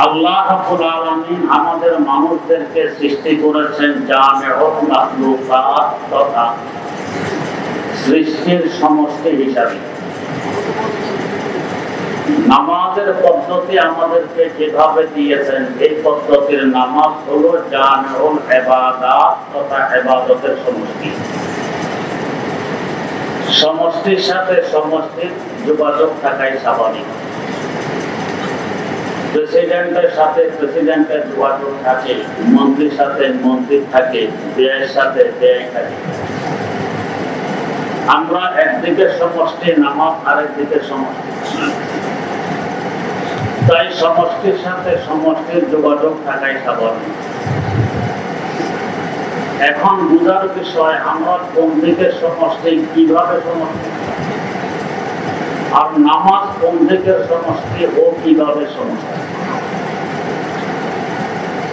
আল্লাহ রাব্বুল আলামিন আমাদের মানুষদেরকে সৃষ্টি করেছেন জামিউল মাখলুকাত তথা সৃষ্টির সমষ্টি হিসাবে। নামাজের পদ্ধতি আমাদেরকে যেভাবে দিয়েছেন, এই পদ্ধতির নামাজ হলো জামিউল ইবাদাত তথা ইবাদতের সমষ্টি। সমষ্টির সাথে সমষ্টির যোগাযোগ থাকাই স্বাভাবিক। প্রেসিডেন্টের সাথে প্রেসিডেন্টের যোগাযোগ থাকে, মন্ত্রীর সাথে মন্ত্রীর থাকে, ব্যয়ের সাথে ব্যয় থাকে। আমরা একদিকে সমষ্টি নামাজ, আরেকদিকে সমষ্টি, তাই সমষ্টির সাথে সমষ্টির যোগাযোগ থাকাই স্বাভাবিক। এখন বুঝার বিষয় আমরা কোন দিকে সমষ্টি, কিভাবে সমষ্টি, আর নামাজ কোন দিকের সমষ্টি ও কিভাবে সমষ্টি।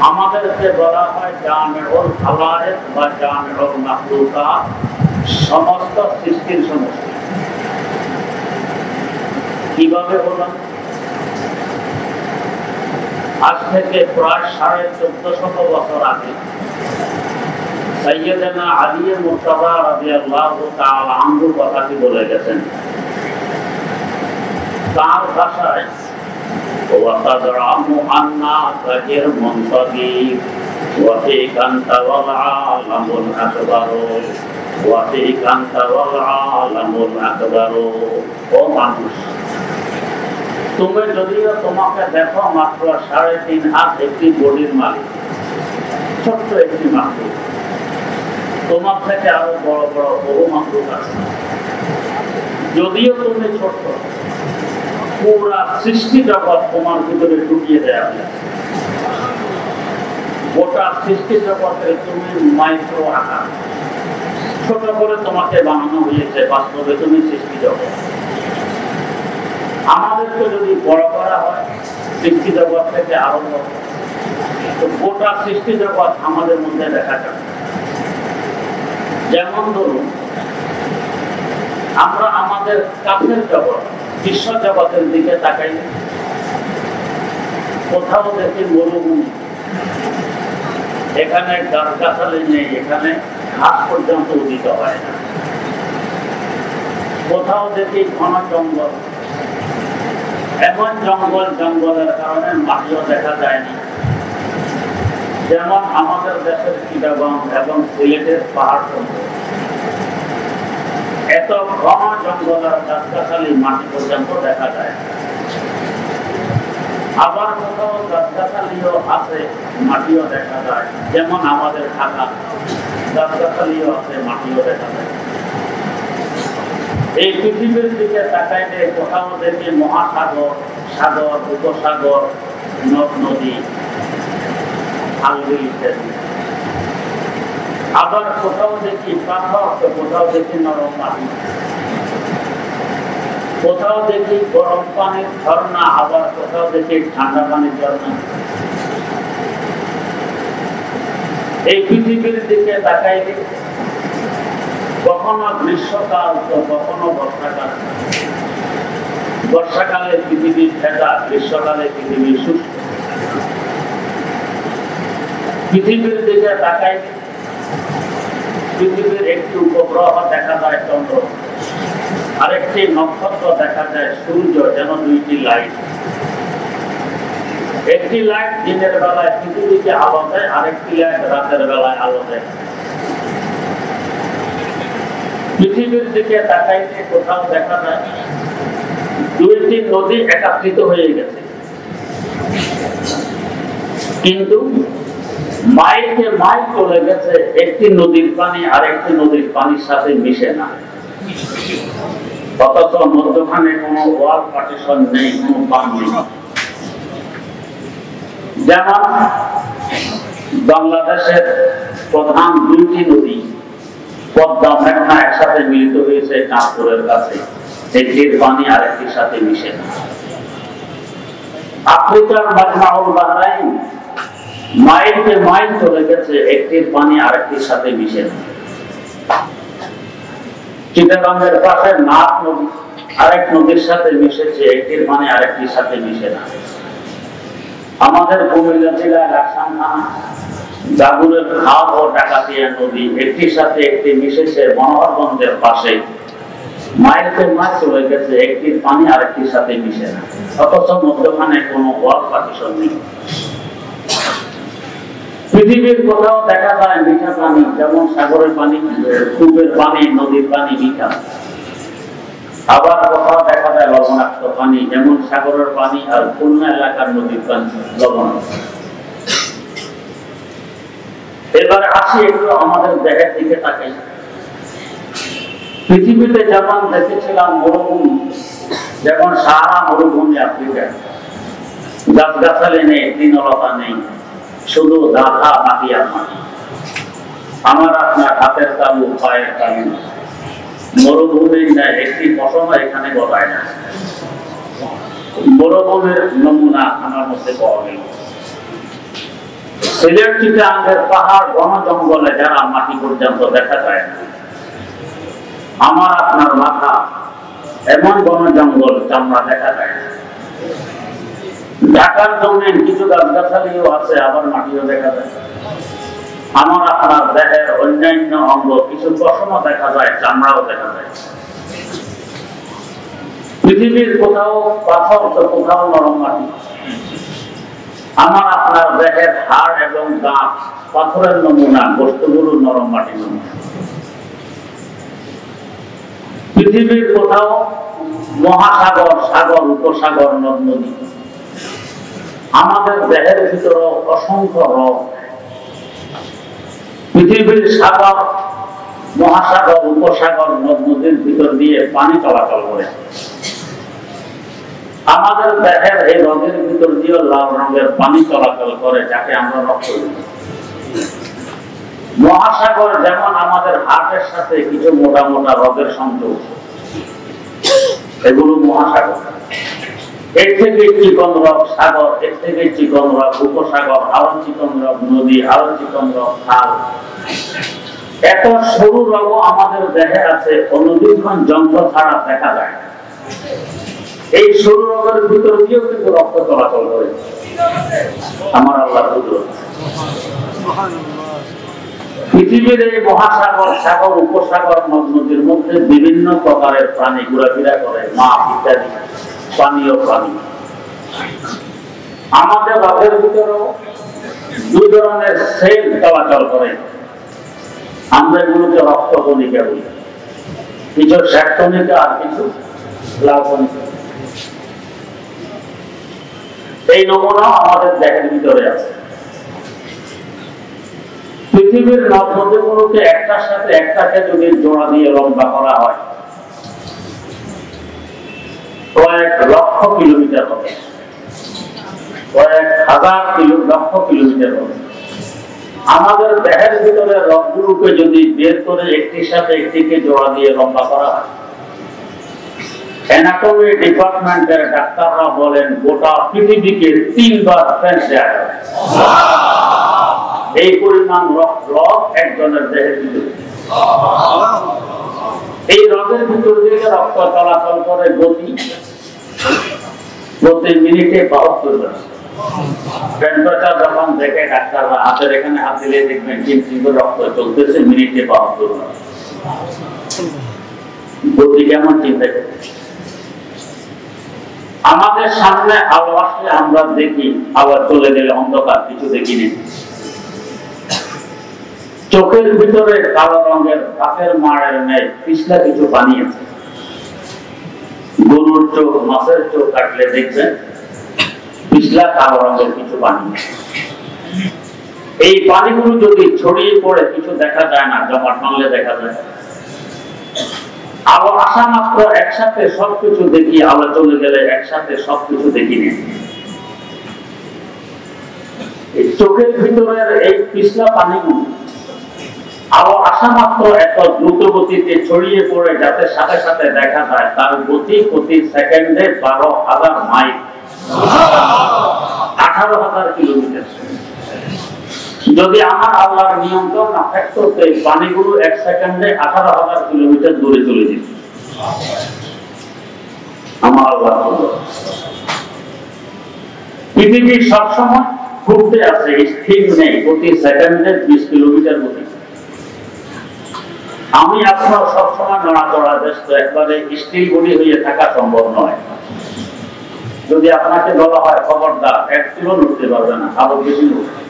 আমাদেরকে বলা হয় জামিউল খালায়েক বা জামিউল মাখলুকাত, সমস্ত সৃষ্টির সমষ্টি। কিভাবে বললাম? আজ থেকে প্রায় 1450 বছর আগে সাইয়্যিদানা আলী মুর্তাযা রাদিয়াল্লাহু তাআলা আনহু কথাটি বলে গেছেন। তার ভাষায় ওয়াতাদরামু আন্না গাজির মুনতাবির ওয়া ফি কান্তা ওয়াল আলামুল আকবারু ওয়া ফি কান্তা ওয়াল আলামুল আকবারু। ও মানুষ, তুমি যদিও তোমাকে দেখো মাত্র 3.5 হাত একটি বডির মালিক, ছোট্ট একটি মাখলুক, তোমার থেকে আরো বড় বড় বহু মাখলুক আছে। যদিও তুমি ছোট, পুরা সৃষ্টি জগৎ তোমার ভিতরে ঢুকিয়ে দেয়া হয়েছে। গোটা সৃষ্টি জগতের তুমি মাইক্রো আকার, ছোট করে তোমাকে বানানো হয়েছে। বাস্তবে তুমি সৃষ্টি জগৎ। আমাদেরকে যদি বড় করা হয় সৃষ্টি জগৎ থেকে আরো বড়, তো গোটা সৃষ্টি জগৎ আমাদের মধ্যে দেখা যাবে। যেমন ধরুন, আমরা আমাদের কাছের জগৎ বিশ্ব জগতের দিকে তাকাই, কোথাও দেখি মরুভূমি, এখানে গাছগাছালি নেই, এখানে ঘাস পর্যন্ত উদিত হয় না। কোথাও দেখি ঘন জঙ্গল, এমন জঙ্গলের কারণে মাটিও দেখা যায় না। যেমন আমাদের দেশের চিটাগং এবং সিলেটের পাহাড়, এত ঘন জঙ্গলের গাছগাছালি মাটি পর্যন্ত দেখা যায়। আবার কোথাও গাছগাছালিও আছে, মাটিও দেখা যায়। যেমন আমাদের ঢাকা, গাছগাছালিও আছে, মাটিও দেখা যায়। এই পৃথিবীর দিকে তাকাইলে কোথাও দেখি মহাসাগর, সাগর, উপসাগর, নদ নদী, খালবিল ইত্যাদি। আবার কোথাও দেখি পাথর, তো কোথাও দেখি নরম মাটি, কোথাও দেখি গরম পানির ঝর্ণা, আবার কোথাও দেখি ঠান্ডা পানির ঝর্ণা। এই পৃথিবীর দিকে তাকাইলে কখনো গ্রীষ্মকাল, তো কখনো বর্ষাকাল। বর্ষাকালে পৃথিবী ভেজা, গ্রীষ্মকালে পৃথিবী শুষ্ক। পৃথিবীর দিকে তাকাইলে পৃথিবীর একটি উপগ্রহ দেখা যায় চন্দ্র, আরেকটি নক্ষত্র দেখা যায় সূর্য, যেন দুইটি লাইট। একটি লাইট দিনের বেলায় পৃথিবীকে আলো দেয়, আরেকটি লাইট রাতের বেলায় আলো দেয়। পৃথিবীর দিকে তাকাইলে কোথাও দেখা যায় দুইটি নদী একত্রিত হয়ে গেছে, কিন্তু মাইলকে মাইল চলে গেছে, একটি নদীর পানি আরেকটি নদীর পানির সাথে মিশে না। অথচ মধ্যখানে কোনো ওয়াল পার্টিশন নেই, কোনো বাঁধ নেই। যেমন বাংলাদেশের প্রধান দুইটি নদী পদ্মা, মেঘনা একসাথে মিলিত হয়েছে চাঁদপুরের কাছে, একটির পানি আরেকটির সাথে মিশে না। আফ্রিকার মাজমাউল বাহরাইন মাইলকে মাইল চলে গেছে, একটির পানি আরেকটির সাথে মিশে না। চিটাগাঙ্গের পাশে নাথ নদী আরেক নদীর সাথে মিশেছে, একটির পানি আরেকটির সাথে মিশে না। আমাদের কুমিল্লা জেলার লাকসাম থানা জাগুরের খাল ও ডাকাতিয়া নদী একটির সাথে একটি মিশেছে মনোহরগঞ্জের পাশে মাইলকে মাইল চলে গেছে, একটির পানি আরেকটির সাথে মিশে না, অথচ মধ্যখানে কোনো ওয়াল পার্টিশন নেই। পৃথিবীর কোথাও দেখা যায় মিঠা পানি, যেমন সাগরের পানি, কূপের পানি, নদীর পানি মিঠা। আবার কোথাও দেখা যায় লবণাক্ত পানি, যেমন সাগরের পানি আর খুলনা এলাকার নদীর পানি লবণাক্ত। এবারে আসি একটু আমাদের দেহের দিকে তাকাই। পৃথিবীতে যেমন দেখেছিলাম মরুভূমি, যেমন সাহারা মরুভূমি আফ্রিকায়, গাছগাছালি নেই, তৃণলতা নেই, শুধু দাঁড়া মাটি আর মাটি। আমার আপনার হাতের তালু, পায়ের তালু। মরুভূমির ন্যায় একটি ফসল এখানে গড়ায় না। মরুভূমির নমুনা আমার মধ্যে পাওয়া গেল। সিলেট চিটাগাঙ্গের পাহাড় বন জঙ্গলে যারা মাটি পর্যন্ত দেখা যায় না, আমার আপনার মাথা এমন বন জঙ্গল চামড়া দেখা যায় না। ঢাকার জমিন কিছু গাছগাছালিও আছে, আবার মাটিও দেখা যায়। আমার আপনার দেহের অন্যান্য অঙ্গ কিছু পশম দেখা যায়, চামড়াও দেখা যায়। পৃথিবীর কোথাও পাথর তো কোথাও নরম মাটি। আমার আপনার দেহের হাড় এবং দাঁত পাথরের নমুনা, বস্তুগুলো নরম মাটির নমুনা। পৃথিবীর কোথাও মহাসাগর, সাগর, উপসাগর, নদ নদী। আমাদের দেহের ভিতরে অসংখ্য রোগ। পৃথিবীর সাগর, মহাসাগর, উপসাগর, নদ নদীর ভিতর দিয়ে পানি চলাচল করে। আমাদের দেহের এই রোগের ভিতর দিয়ে লাল রঙের পানি চলাচল করে, যাকে আমরা রক্ত বলি। মহাসাগর যেমন আমাদের হার্টের সাথে কিছু মোটা মোটা রোগের সংযোগ, এগুলো মহাসাগর। এর থেকে চিকন রোগ সাগর, এর থেকে চিকন রোগ উপসাগর, আরো চিকন রোগ নদী, আরো চিকন রোগ খাল। এত সরু রোগ আমাদের দেহে আছে, অনুবীক্ষণ যন্ত্র ছাড়া দেখা যায় না। এই সরু রোগের ভিতর দিয়েও কিন্তু রক্ত চলাচল করে। আমার আল্লাহ কুদরত। পৃথিবীর এই মহাসাগর, সাগর, উপসাগর, নদ নদীর মধ্যে বিভিন্ন প্রকারের প্রাণী ঘোরাফেরা করে, মাছ ইত্যাদি পানীয় প্রাণী। আমাদের রক্তের ভিতরেও দুই ধরনের সেল চলাচল করে, আমরা এগুলোকে রক্ত কণিকা বলি। কিছু শ্বেতকণিকা আর কিছু লাল কণিকা। এই নমুনা আমাদের দেহের ভিতরে আছে। পৃথিবীর নদ নদীগুলোকে একটার সাথে একটাকে যদি জোড়া দিয়ে লম্বা করা হয়, কয়েক লক্ষ কিলোমিটার হবে, কয়েক হাজার লক্ষ কিলোমিটার হবে। আমাদের দেহের ভিতরে রোগগুলোকে যদি বের করে একটির সাথে একটিকে জোড়া দিয়ে লম্বা করা হয়, অ্যানাটমি ডিপার্টমেন্টের ডাক্তাররা বলেন গোটা পৃথিবীকে 3 বার ফেস দেওয়া যাবে। এই পরিমাণ রোগ একজনের দেহের ভিতরে। এই রোগের ভিতর থেকে রক্ত চলাচল করে গতি প্রতি মিনিটে 72 বার। টেম্পারেচার যখন দেখে ডাক্তাররা হাতের এখানে হাত দিলে দেখবেন কিন্তু রক্ত চলতেছে মিনিটে 72 বার। গতি কেমন চিন্তা করে। আমাদের সামনে আলো আসলে আমরা দেখি, আবার চলে গেলে অন্ধকার, কিছু দেখিনি। চোখের ভিতরে কালো রঙের কাকের মাড়ের ন্যায় পিছলা কিছু পানি আছে। গরুর চোখ, মাছের চোখ কাটলে দেখবেন পিছলা কালো রঙের কিছু পানি। এই পানিগুলো যদি ছড়িয়ে পড়ে কিছু দেখা যায় না, জমাট বাঁধলে দেখা যায়। আলো আসা মাত্র একসাথে সবকিছু দেখি, আলো চলে গেলে একসাথে সবকিছু দেখিনি। চোখের ভিতরের এই পিছলা পানিগুলো আলো আসা মাত্র এত দ্রুত গতিতে ছড়িয়ে পড়ে যাতে সাথে সাথে দেখা যায়, তার গতি প্রতি সেকেন্ডে 12,000 মাইল, 18,000 কিলোমিটার। যদি আমার আল্লাহর নিয়ন্ত্রণ না থাকতো, এই পানিগুলো 1 সেকেন্ডে 18,000 কিলোমিটার দূরে চলে যেত। আমার আল্লাহ পৃথিবী সবসময় ঘুরতে আছে, স্থির নেই, প্রতি সেকেন্ডে 20 কিলোমিটার গতি। আমি আপনার সবসময় নড়াচড়া ব্যস্ত, একবারে স্থির বডি হয়ে থাকা সম্ভব নয়। যদি আপনাকে বলা হয় খবরদার 1 কিলো নড়তে পারবে না, আরো বেশি নড়বে।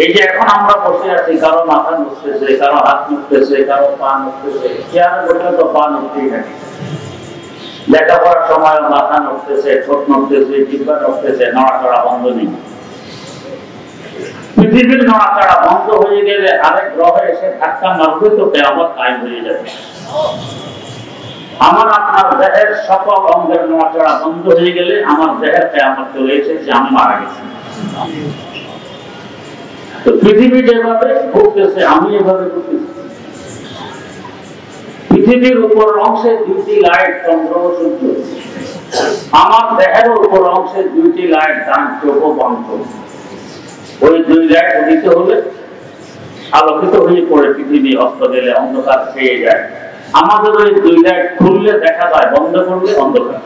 এই যে এখন আমরা বসে আছি, কারো মাথা নড়তেছে, কারো হাত নড়তেছে, কারো পা নড়তেছে, চেয়ারে বসে তো পা নড়তেই থাকে। লেখাপড়ার সময় মাথা নড়তেছে, ঠোঁট নড়তেছে, জিহ্বা নড়তেছে, নড়াচড়া বন্ধ নেই। পৃথিবীর নড়াচড়া বন্ধ হয়ে গেলে আরেক গ্রহে এসে ধাক্কা মারবে তো কিয়ামত কায়েম হয়ে যাবে। আমার আপনার দেহের সকল অঙ্গের নড়াচড়া বন্ধ হয়ে গেলে আমার দেহের কিয়ামত চলে এসেছে, আমি মারা গেছি। তো পৃথিবী যেভাবে ঘুরতেছে আমি এভাবে ঘুরতেছি। পৃথিবীর উপর অংশে 2টি লাইট, চন্দ্র ও সূর্য। আমার দেহের উপর অংশে 2টি লাইট, ডান চোখ ও বাম চোখ। ওই 2 লাইট উদিত হলে আলোকিত হয়ে পড়ে পৃথিবী, অস্ত গেলে অন্ধকার ছেয়ে যায়। আমাদের ওই 2 লাইট খুললে দেখা যায়, বন্ধ করলে অন্ধকার।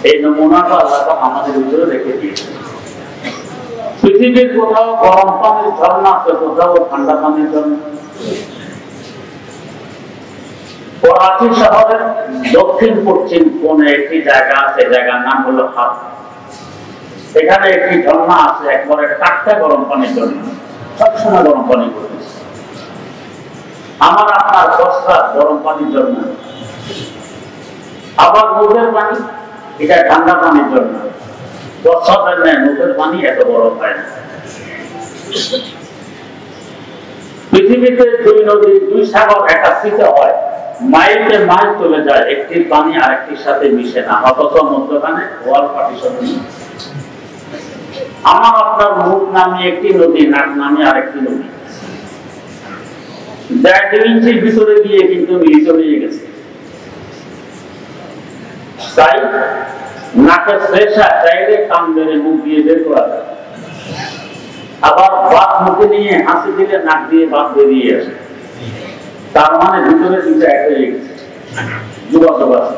এই নমুনাটা আল্লাহ আমাদের ভিতরে রেখে দিয়েছে। পৃথিবীর কোথাও গরম পানির ঝর্ণা আছে, কোথাও ঠান্ডা পানির ঝর্ণা। করাচি শহরের দক্ষিণ পশ্চিম কোণে একটি জায়গা আছে, জায়গার নাম হলো হাত। এখানে একটি ঝর্ণা আছে, একবারে টাটকা গরম পানির ঝর্ণা, সবসময় গরম পানি পড়তেছে। আমার আপনার প্রস্রাব গরম পানির ঝর্ণা। আবার মুখের পানি, এটা ঠান্ডা পানির ঝর্ণা। প্রস্রাবের নেয় মুখের পানি এত বরফ হয় না। পৃথিবীতে 2 নদী, 2 সাগর একাত্রিত হয়, মাইলে মাইল চলে যায়, একটির পানি আরেকটির সাথে মিশে না, অথচ মধ্যখানে ওয়াল পার্টিশন। আমার আপনার মুখ নামে একটি নদী, নাক নামে আরেকটি নদী। 1.5 ইঞ্চির ভিতরে গিয়ে কিন্তু মিলিত হয়ে গেছে। তাই নাকের শ্লেষা চাইলে কান ধরে মুখ দিয়ে বের করা যায়, আবার বাত মুখে নিয়ে হাসি দিলে নাক দিয়ে বাত বেরিয়ে আসে। তার মানে ভিতরে 2টা এক হয়ে গেছে, যোগাযোগ আছে।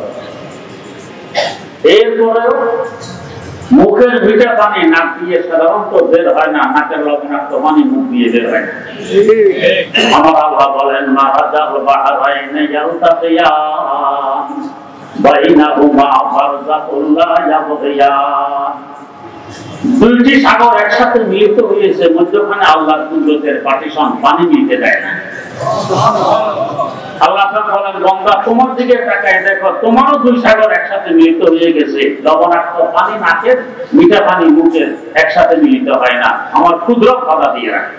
এরপরেও মুখের ভিটা পানি নাক দিয়ে সাধারণত বের হয় না, নাকের লবণাক্ত পানি মুখ দিয়ে বের হয় না। আমার আল্লাহ বলেন, মারাজাল বাহরাইনে ইয়ালতাকিয়ান বাইনাহুমা বারযাখুন লা ইয়াবগিয়ান। 2টি সাগর একসাথে মিলিত হয়েছে, মধ্যখানে আল্লাহর কুদরতের পার্টিশন, পানি মিলতে দেয় না। আল্লাহ বলেন, গঙ্গা তোমার দিকে তাকায় দেখো, তোমারও 2 সাগর একসাথে মিলিত হয়ে গেছে। লবণাক্ত পানি নাকের, মিঠা পানি মুখের, একসাথে মিলিত হয় না, আমার কুদরত বাধা দিয়ে রাখে।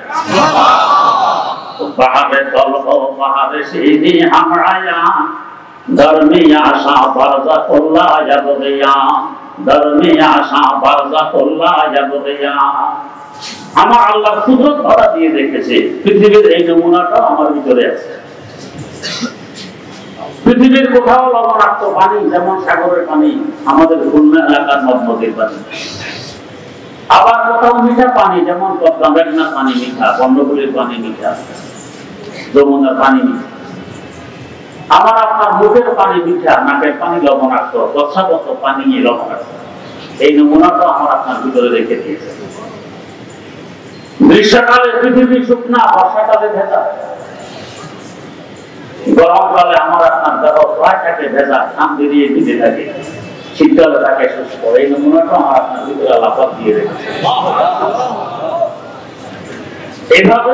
পাহাড়ে তলব পাহাড়ে সিনি হামরায়া দরমিয়া শাহ বারযাখুন লা ইয়াবগিয়ান, দরমিয়া শাহ বারযাখুন লা ইয়াবগিয়ান। আমার আল্লাহ কুদরত বাধা দিয়ে রেখেছে। পৃথিবীর এই নমুনাটা আমার ভিতরে আছে। পৃথিবীর কোথাও লবণাক্ত পানি, যেমন সাগরের পানি, আমাদের খুলনা এলাকার নদ নদীর পানি। আবার কোথাও মিঠা পানি, যেমন পদ্মা মেঘনার পানি মিঠা, বন্ধগুলির পানি মিঠা, যমুনার পানি মিঠা। আমার আপনার মুখের পানি মিঠা, নাকের পানি লবণাক্ত, প্রস্রাবগত পানি লবণাক্ত। এই নমুনাটা আমার আপনার ভিতরে রেখে দিয়েছে। গ্রীষ্মকালে পৃথিবী শুকনা, বর্ষাকালে ভেজা। গরমকালে আমার আপনার দেহ প্রায় থাকে ভেজা, ঘাম বেরিয়ে ভিজে থাকে, শীতকালে থাকে শুষ্ক। এই নমুনাটা আমার আপনার ভিতরে আল্লাহ দিয়ে রেখেছে। এইভাবে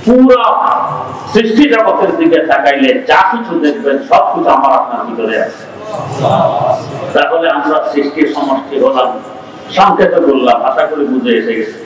পুরো সৃষ্টি জগতের দিকে তাকাইলে যা কিছু দেখবেন সবকিছু আমার আপনার ভিতরে আছে। তাহলে আমরা সৃষ্টির সমষ্টি হলাম, সংক্ষেপে বললাম, আশা করি বুঝে এসে গেছে।